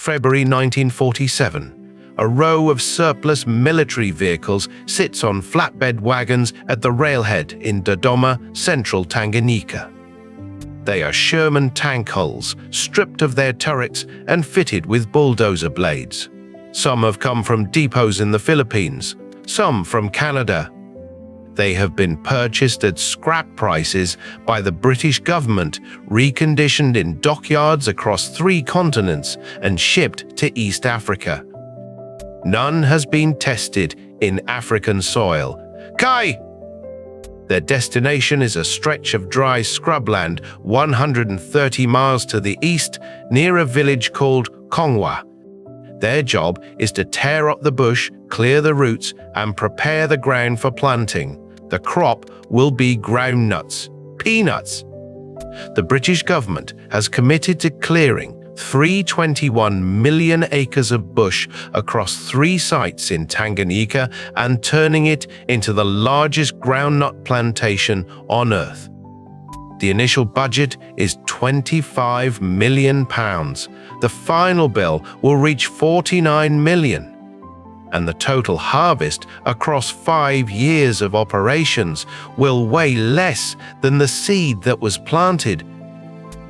February 1947. A row of surplus military vehicles sits on flatbed wagons at the railhead in Dodoma, central Tanganyika. They are Sherman tank hulls, stripped of their turrets and fitted with bulldozer blades. Some have come from depots in the Philippines, some from Canada. They have been purchased at scrap prices by the British government, reconditioned in dockyards across 3 continents, and shipped to East Africa. None has been tested in African soil. Kai! Their destination is a stretch of dry scrubland 130 miles to the east, near a village called Kongwa. Their job is to tear up the bush, clear the roots, and prepare the ground for planting. The crop will be groundnuts, peanuts. The British government has committed to clearing 321 million acres of bush across 3 sites in Tanganyika and turning it into the largest groundnut plantation on Earth. The initial budget is £25 million. The final bill will reach £49 million. And the total harvest across 5 years of operations will weigh less than the seed that was planted.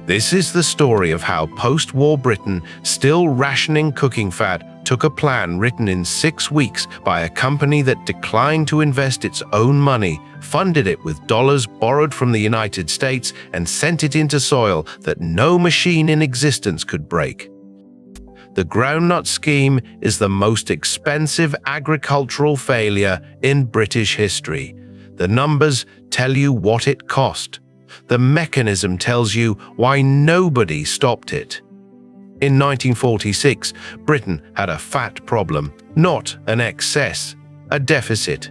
This is the story of how post-war Britain, still rationing cooking fat, took a plan written in 6 weeks by a company that declined to invest its own money, funded it with dollars borrowed from the United States, and sent it into soil that no machine in existence could break. The groundnut scheme is the most expensive agricultural failure in British history. The numbers tell you what it cost. The mechanism tells you why nobody stopped it. In 1946, Britain had a fat problem, not an excess, a deficit.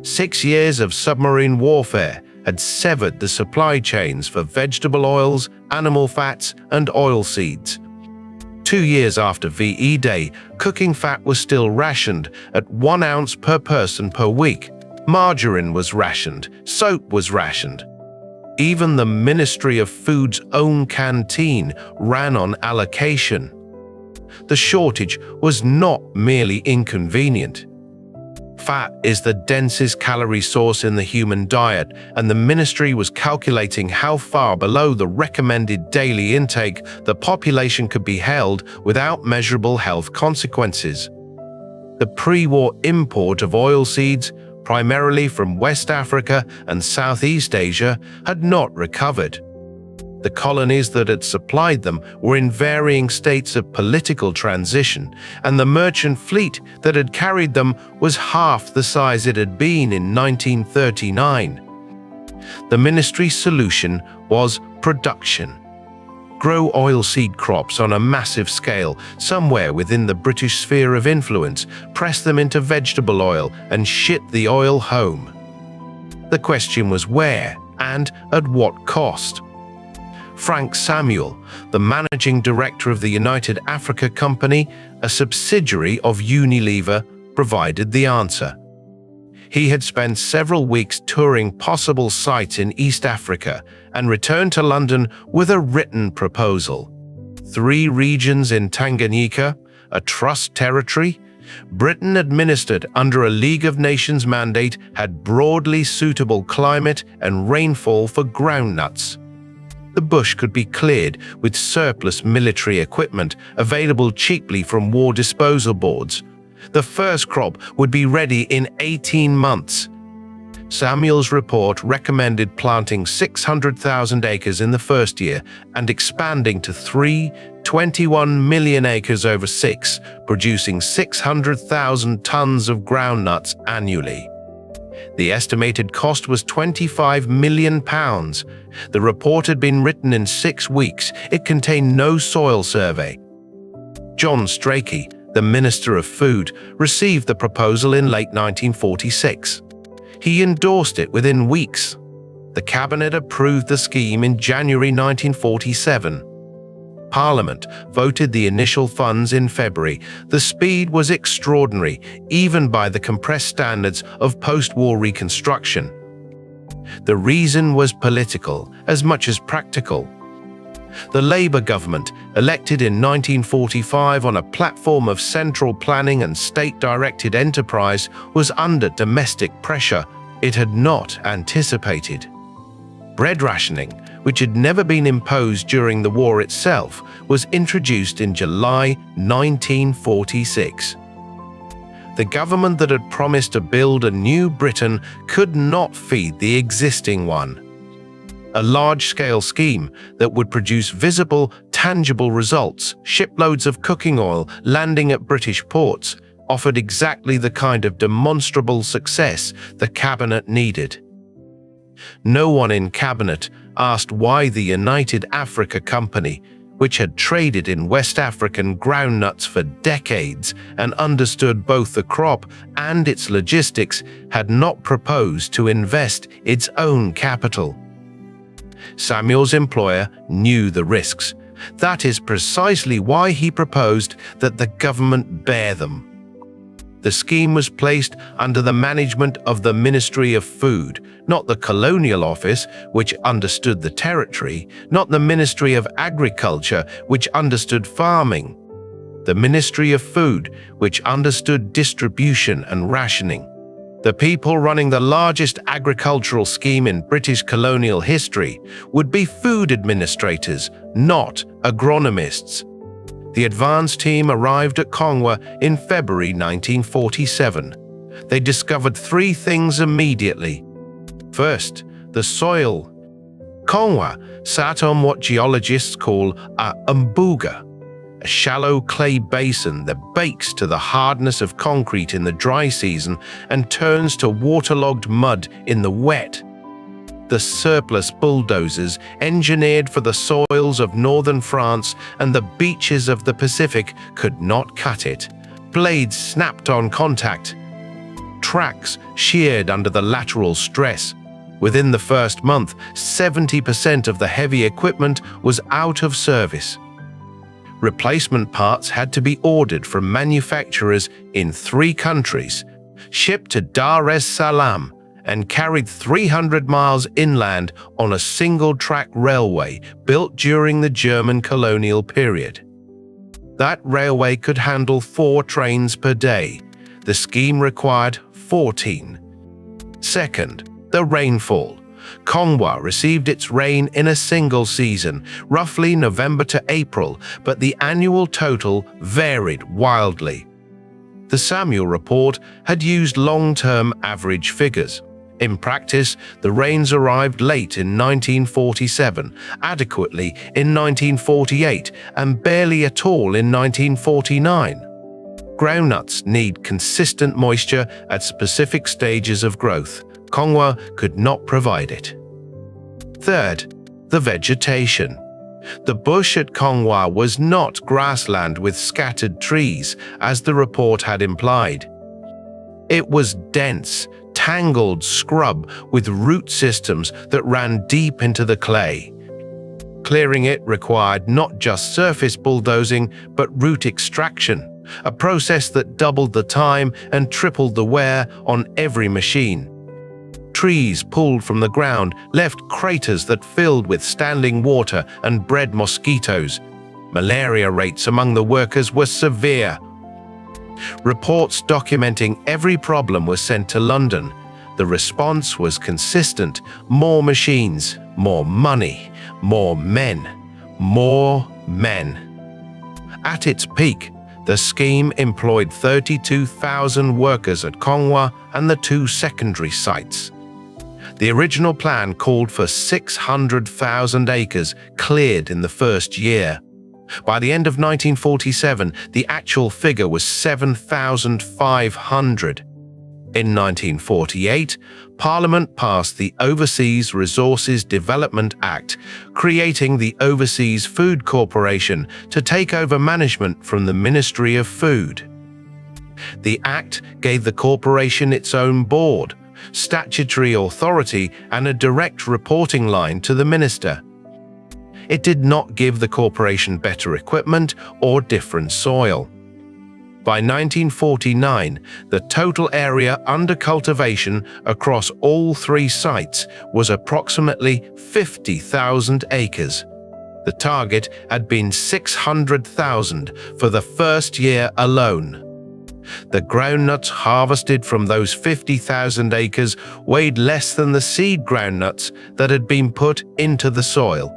6 years of submarine warfare had severed the supply chains for vegetable oils, animal fats, and oilseeds. 2 years after VE Day, cooking fat was still rationed at 1 ounce per person per week. Margarine was rationed, soap was rationed. Even the Ministry of Food's own canteen ran on allocation. The shortage was not merely inconvenient. Fat is the densest calorie source in the human diet, and the ministry was calculating how far below the recommended daily intake the population could be held without measurable health consequences. The pre-war import of oilseeds, primarily from West Africa and Southeast Asia, had not recovered. The colonies that had supplied them were in varying states of political transition, and the merchant fleet that had carried them was half the size it had been in 1939. The ministry's solution was production. Grow oilseed crops on a massive scale somewhere within the British sphere of influence, press them into vegetable oil, and ship the oil home. The question was where and at what cost. Frank Samuel, the managing director of the United Africa Company, a subsidiary of Unilever, provided the answer. He had spent several weeks touring possible sites in East Africa and returned to London with a written proposal. 3 regions in Tanganyika, a trust territory, Britain administered under a League of Nations mandate, had broadly suitable climate and rainfall for groundnuts. The bush could be cleared with surplus military equipment available cheaply from war disposal boards. The first crop would be ready in 18 months. Samuel's report recommended planting 600,000 acres in the first year and expanding to 21 million acres over 6, producing 600,000 tons of groundnuts annually. The estimated cost was £25 million. The report had been written in 6 weeks. It contained no soil survey. John Strachey, the Minister of Food, received the proposal in late 1946. He endorsed it within weeks. The Cabinet approved the scheme in January 1947. Parliament voted the initial funds in February. The speed was extraordinary, even by the compressed standards of post-war reconstruction. The reason was political as much as practical. The Labour government, elected in 1945 on a platform of central planning and state-directed enterprise, was under domestic pressure it had not anticipated. Bread rationing, which had never been imposed during the war itself, was introduced in July 1946. The government that had promised to build a new Britain could not feed the existing one. A large-scale scheme that would produce visible, tangible results, shiploads of cooking oil landing at British ports, offered exactly the kind of demonstrable success the cabinet needed. No one in cabinet asked why the United Africa Company, which had traded in West African groundnuts for decades and understood both the crop and its logistics, had not proposed to invest its own capital. Samuel's employer knew the risks. That is precisely why he proposed that the government bear them. The scheme was placed under the management of the Ministry of Food, not the Colonial Office, which understood the territory, not the Ministry of Agriculture, which understood farming. The Ministry of Food, which understood distribution and rationing. The people running the largest agricultural scheme in British colonial history would be food administrators, not agronomists. The advance team arrived at Kongwa in February 1947. They discovered three things immediately. First, the soil. Kongwa sat on what geologists call a mbuga, a shallow clay basin that bakes to the hardness of concrete in the dry season and turns to waterlogged mud in the wet. The surplus bulldozers, engineered for the soils of northern France and the beaches of the Pacific, could not cut it. Blades snapped on contact. Tracks sheared under the lateral stress. Within the first month, 70% of the heavy equipment was out of service. Replacement parts had to be ordered from manufacturers in 3 countries, shipped to Dar es Salaam, and carried 300 miles inland on a single-track railway built during the German colonial period. That railway could handle 4 trains per day. The scheme required 14. Second, the rainfall. Kongwa received its rain in a single season, roughly November to April, but the annual total varied wildly. The Samuel report had used long-term average figures. In practice, the rains arrived late in 1947, adequately in 1948, and barely at all in 1949. Groundnuts need consistent moisture at specific stages of growth. Kongwa could not provide it. Third, the vegetation. The bush at Kongwa was not grassland with scattered trees, as the report had implied. It was dense, tangled scrub with root systems that ran deep into the clay. Clearing it required not just surface bulldozing, but root extraction, a process that doubled the time and tripled the wear on every machine. Trees pulled from the ground left craters that filled with standing water and bred mosquitoes. Malaria rates among the workers were severe. Reports documenting every problem were sent to London. The response was consistent: more machines, more money, more men, more men. At its peak, the scheme employed 32,000 workers at Kongwa and the 2 secondary sites. The original plan called for 600,000 acres cleared in the first year. By the end of 1947, the actual figure was 7,500. In 1948, Parliament passed the Overseas Resources Development Act, creating the Overseas Food Corporation to take over management from the Ministry of Food. The act gave the corporation its own board, statutory authority, and a direct reporting line to the minister. It did not give the corporation better equipment or different soil. By 1949, the total area under cultivation across all 3 sites was approximately 50,000 acres. The target had been 600,000 for the first year alone. The groundnuts harvested from those 50,000 acres weighed less than the seed groundnuts that had been put into the soil.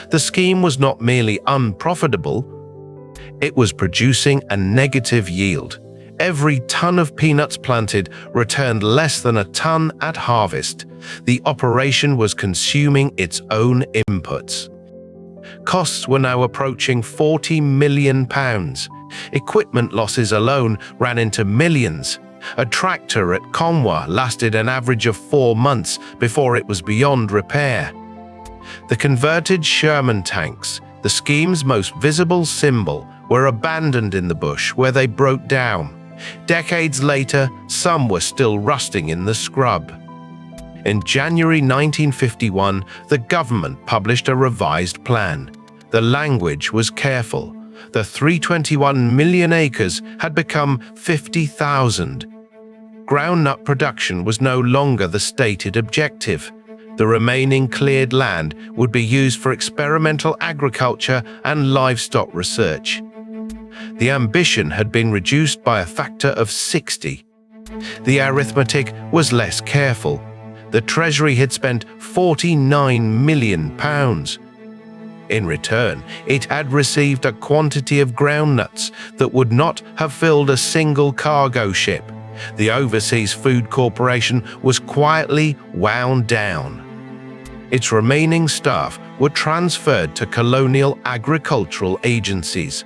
The scheme was not merely unprofitable, it was producing a negative yield. Every ton of peanuts planted returned less than a ton at harvest. The operation was consuming its own inputs. Costs were now approaching £40 million. Equipment losses alone ran into millions. A tractor at Kongwa lasted an average of 4 months before it was beyond repair. The converted Sherman tanks, the scheme's most visible symbol, were abandoned in the bush where they broke down. Decades later, some were still rusting in the scrub. In January 1951, the government published a revised plan. The language was careful. The 321 million acres had become 50,000. Groundnut production was no longer the stated objective. The remaining cleared land would be used for experimental agriculture and livestock research. The ambition had been reduced by a factor of 60. The arithmetic was less careful. The Treasury had spent £49 million. In return, it had received a quantity of groundnuts that would not have filled a single cargo ship. The Overseas Food Corporation was quietly wound down. Its remaining staff were transferred to colonial agricultural agencies.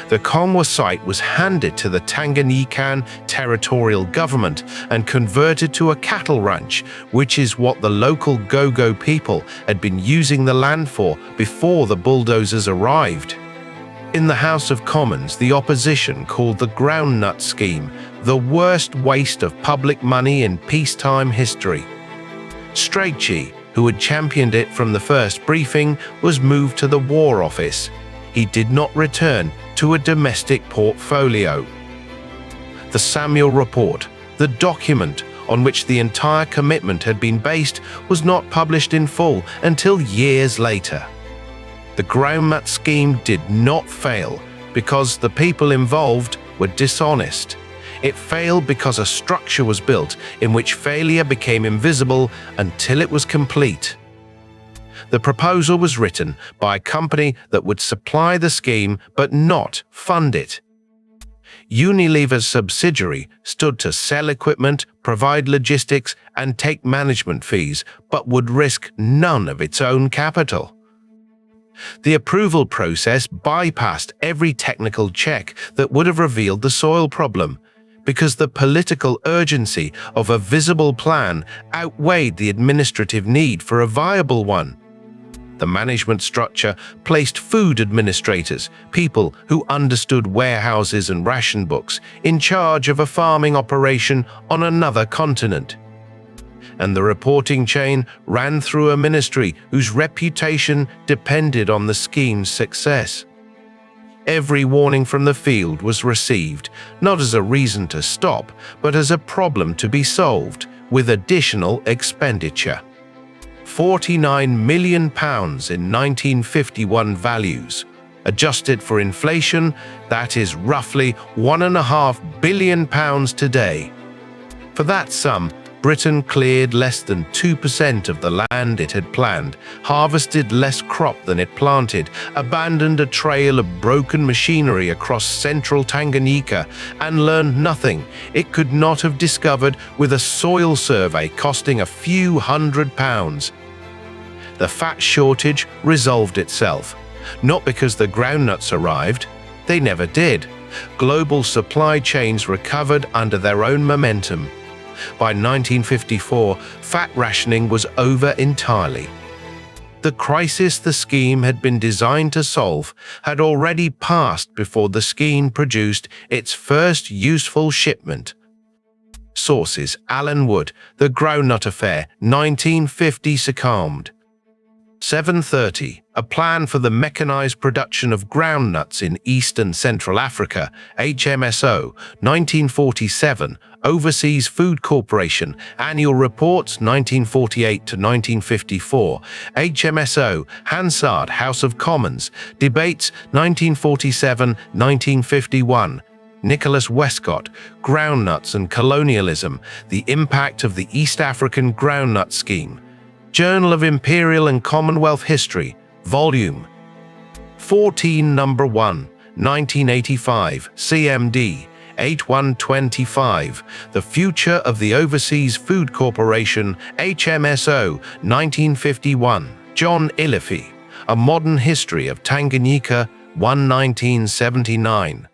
The Kongwa site was handed to the Tanganyikan territorial government and converted to a cattle ranch, which is what the local Gogo people had been using the land for before the bulldozers arrived. In the House of Commons, the opposition called the groundnut scheme the worst waste of public money in peacetime history. Strachey, who had championed it from the first briefing, was moved to the War Office. He did not return to a domestic portfolio. The Samuel Report, the document on which the entire commitment had been based, was not published in full until years later. The groundnut scheme did not fail because the people involved were dishonest. It failed because a structure was built in which failure became invisible until it was complete. The proposal was written by a company that would supply the scheme but not fund it. Unilever's subsidiary stood to sell equipment, provide logistics, and take management fees, but would risk none of its own capital. The approval process bypassed every technical check that would have revealed the soil problem, because the political urgency of a visible plan outweighed the administrative need for a viable one. The management structure placed food administrators, people who understood warehouses and ration books, in charge of a farming operation on another continent. And the reporting chain ran through a ministry whose reputation depended on the scheme's success. Every warning from the field was received, not as a reason to stop, but as a problem to be solved, with additional expenditure. £49 million in 1951 values. Adjusted for inflation, that is roughly £1.5 billion today. For that sum, Britain cleared less than 2% of the land it had planned, harvested less crop than it planted, abandoned a trail of broken machinery across central Tanganyika, and learned nothing it could not have discovered with a soil survey costing a few £100. The fat shortage resolved itself, not because the groundnuts arrived. They never did. Global supply chains recovered under their own momentum. By 1954, fat rationing was over entirely. The crisis the scheme had been designed to solve had already passed before the scheme produced its first useful shipment. Sources: Alan Wood, The Groundnut Affair, 1950 succumbed. 730. A plan for the mechanized production of groundnuts in East and Central Africa, HMSO, 1947, Overseas Food Corporation, Annual Reports, 1948 to 1954, HMSO, Hansard, House of Commons, Debates, 1947-1951, Nicholas Westcott, Groundnuts and Colonialism, The Impact of the East African Groundnut Scheme, Journal of Imperial and Commonwealth History, Volume 14, Number 1, 1985, CMD 8125, The Future of the Overseas Food Corporation, HMSO, 1951, John Ilifi, A Modern History of Tanganyika, 1979.